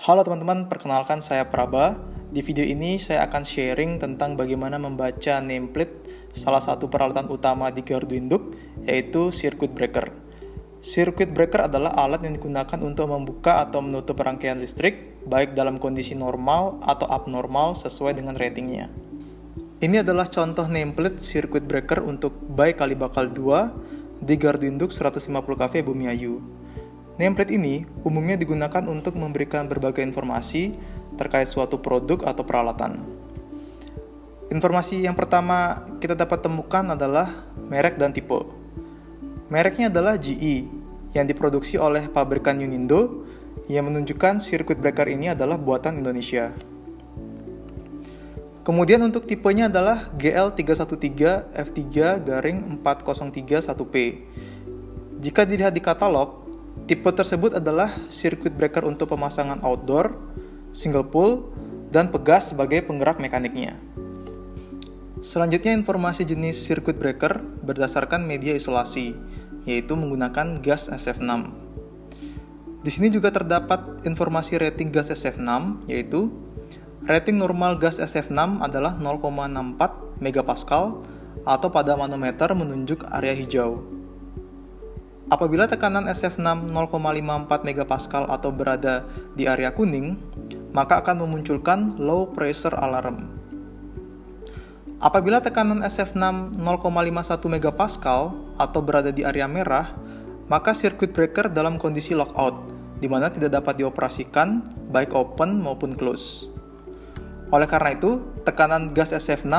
Halo teman-teman, perkenalkan saya Praba. Di video ini saya akan sharing tentang bagaimana membaca nameplate salah satu peralatan utama di gardu induk, yaitu circuit breaker. Circuit breaker adalah alat yang digunakan untuk membuka atau menutup rangkaian listrik, baik dalam kondisi normal atau abnormal sesuai dengan ratingnya. Ini adalah contoh nameplate circuit breaker untuk baik kali bakal 2 di gardu induk 150 kV Bumiayu. Nameplate ini umumnya digunakan untuk memberikan berbagai informasi terkait suatu produk atau peralatan. Informasi yang pertama kita dapat temukan adalah merek dan tipe. Mereknya adalah GE yang diproduksi oleh pabrikan Unindo yang menunjukkan circuit breaker ini adalah buatan Indonesia. Kemudian untuk tipenya adalah GL313F3-4031P. Jika dilihat di katalog, tipe tersebut adalah circuit breaker untuk pemasangan outdoor, single pole, dan pegas sebagai penggerak mekaniknya. Selanjutnya informasi jenis circuit breaker berdasarkan media isolasi, yaitu menggunakan gas SF6. Di sini juga terdapat informasi rating gas SF6, yaitu rating normal gas SF6 adalah 0,64 MPa atau pada manometer menunjuk area hijau. Apabila tekanan SF6 0,54 MPa atau berada di area kuning, maka akan memunculkan low pressure alarm. Apabila tekanan SF6 0,51 MPa atau berada di area merah, maka circuit breaker dalam kondisi lockout, di mana tidak dapat dioperasikan baik open maupun close. Oleh karena itu, tekanan gas SF6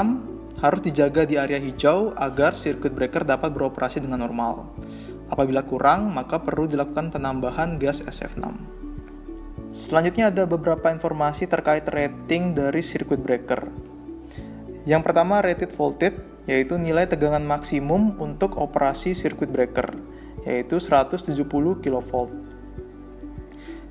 harus dijaga di area hijau agar circuit breaker dapat beroperasi dengan normal. Apabila kurang, maka perlu dilakukan penambahan gas SF6. Selanjutnya ada beberapa informasi terkait rating dari circuit breaker. Yang pertama, rated voltage, yaitu nilai tegangan maksimum untuk operasi circuit breaker, yaitu 170 kV.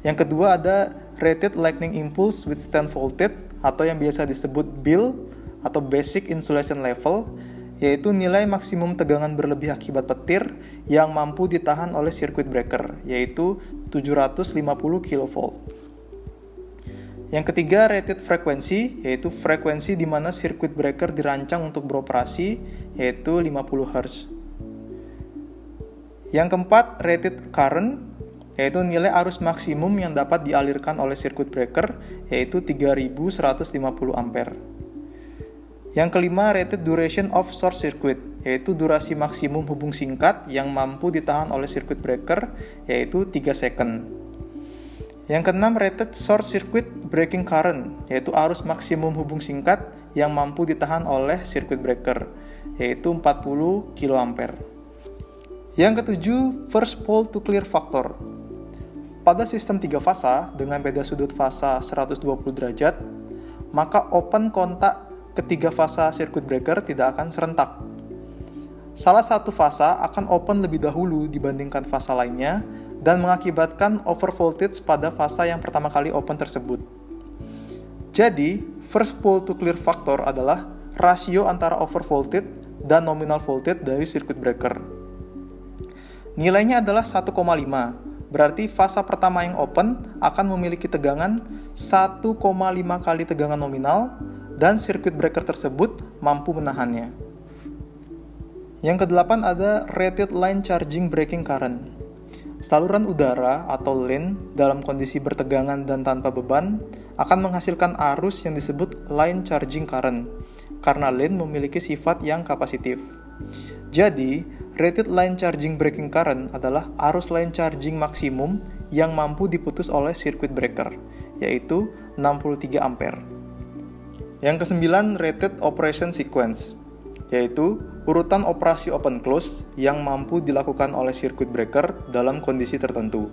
Yang kedua ada rated lightning impulse withstand voltage, atau yang biasa disebut BIL, atau basic insulation level, yaitu nilai maksimum tegangan berlebih akibat petir yang mampu ditahan oleh circuit breaker, yaitu 750 kV. Yang ketiga, rated frekuensi, yaitu frekuensi di mana circuit breaker dirancang untuk beroperasi, yaitu 50 Hz. Yang keempat, rated current, yaitu nilai arus maksimum yang dapat dialirkan oleh circuit breaker, yaitu 3150 ampere. Yang kelima, rated duration of short circuit, yaitu durasi maksimum hubung singkat yang mampu ditahan oleh circuit breaker, yaitu 3 second. Yang keenam, rated short circuit breaking current, yaitu arus maksimum hubung singkat yang mampu ditahan oleh circuit breaker, yaitu 40 kA. Yang ketujuh, first pole to clear factor. Pada sistem 3 fasa dengan beda sudut fasa 120 derajat, maka open kontak ketiga fasa circuit breaker tidak akan serentak. Salah satu fasa akan open lebih dahulu dibandingkan fasa lainnya dan mengakibatkan overvoltage pada fasa yang pertama kali open tersebut. Jadi, first pole to clear factor adalah rasio antara overvoltage dan nominal voltage dari circuit breaker. Nilainya adalah 1,5, berarti fasa pertama yang open akan memiliki tegangan 1,5 kali tegangan nominal dan circuit breaker tersebut mampu menahannya. Yang kedelapan ada rated line charging breaking current. Saluran udara atau line dalam kondisi bertegangan dan tanpa beban akan menghasilkan arus yang disebut line charging current karena line memiliki sifat yang kapasitif. Jadi, rated line charging breaking current adalah arus line charging maksimum yang mampu diputus oleh circuit breaker, yaitu 63 ampere. Yang kesembilan, rated operation sequence, yaitu urutan operasi open close yang mampu dilakukan oleh circuit breaker dalam kondisi tertentu,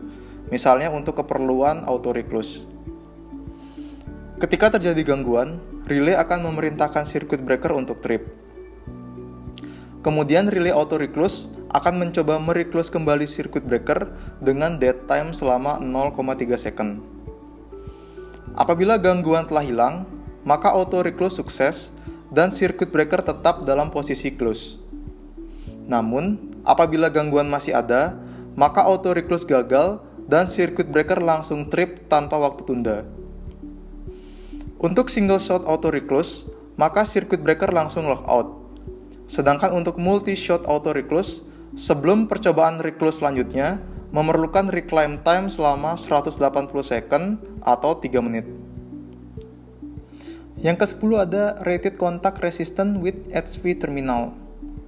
misalnya untuk keperluan auto reclose. Ketika terjadi gangguan, relay akan memerintahkan circuit breaker untuk trip. Kemudian relay auto reclose akan mencoba mereclose kembali circuit breaker dengan dead time selama 0,3 second. Apabila gangguan telah hilang, maka auto reclose sukses dan circuit breaker tetap dalam posisi close. Namun, apabila gangguan masih ada, maka auto reclose gagal dan circuit breaker langsung trip tanpa waktu tunda. Untuk single shot auto reclose, maka circuit breaker langsung lockout. Sedangkan untuk multi shot auto reclose, sebelum percobaan reclose selanjutnya, memerlukan reclaim time selama 180 second atau 3 menit. Yang ke-10 ada rated contact resistant with HV terminal,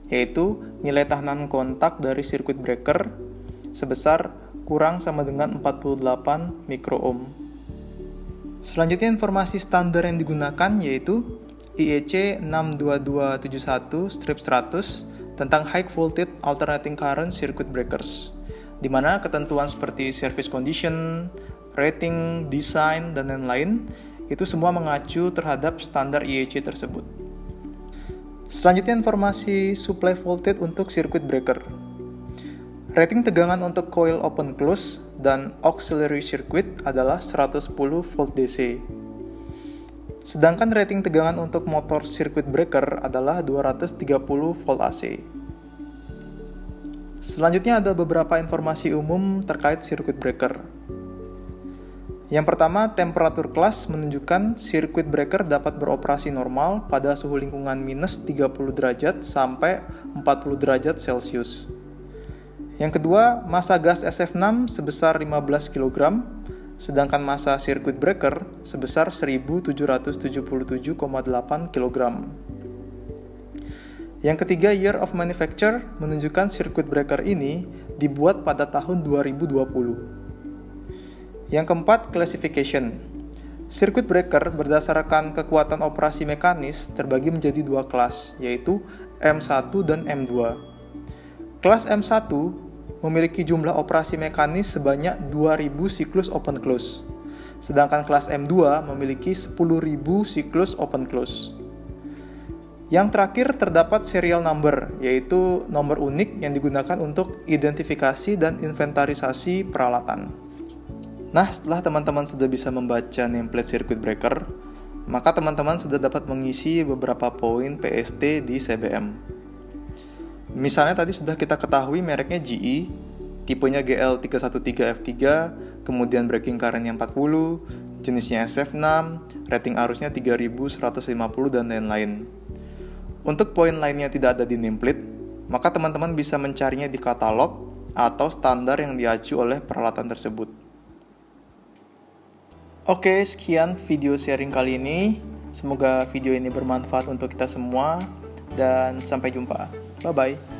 yaitu nilai tahanan kontak dari circuit breaker sebesar kurang sama dengan 48 mikroohm. Selanjutnya informasi standar yang digunakan yaitu IEC 62271/100 tentang high voltage alternating current circuit breakers, di mana ketentuan seperti service condition, rating, design, dan lain-lain itu semua mengacu terhadap standar IEC tersebut. Selanjutnya informasi supply voltage untuk circuit breaker. Rating tegangan untuk coil open close dan auxiliary circuit adalah 110 volt DC. Sedangkan rating tegangan untuk motor circuit breaker adalah 230 volt AC. Selanjutnya ada beberapa informasi umum terkait circuit breaker. Yang pertama, temperatur kelas menunjukkan circuit breaker dapat beroperasi normal pada suhu lingkungan minus 30 derajat sampai 40 derajat Celcius. Yang kedua, massa gas SF6 sebesar 15 kg, sedangkan massa circuit breaker sebesar 1777,8 kg. Yang ketiga, year of manufacture menunjukkan circuit breaker ini dibuat pada tahun 2020. Yang keempat, classification. Circuit breaker berdasarkan kekuatan operasi mekanis terbagi menjadi dua kelas, yaitu M1 dan M2. Kelas M1 memiliki jumlah operasi mekanis sebanyak 2000 siklus open close, sedangkan kelas M2 memiliki 10.000 siklus open close. Yang terakhir terdapat serial number, yaitu nomor unik yang digunakan untuk identifikasi dan inventarisasi peralatan. Nah, setelah teman-teman sudah bisa membaca nameplate circuit breaker, maka teman-teman sudah dapat mengisi beberapa poin PST di CBM. Misalnya tadi sudah kita ketahui mereknya GE, tipenya GL313F3, kemudian breaking currentnya 40, jenisnya SF6, rating arusnya 3150 dan lain-lain. Untuk poin lainnya tidak ada di nameplate, maka teman-teman bisa mencarinya di katalog atau standar yang diacu oleh peralatan tersebut. Oke, sekian video sharing kali ini. Semoga video ini bermanfaat untuk kita semua dan sampai jumpa. Bye-bye.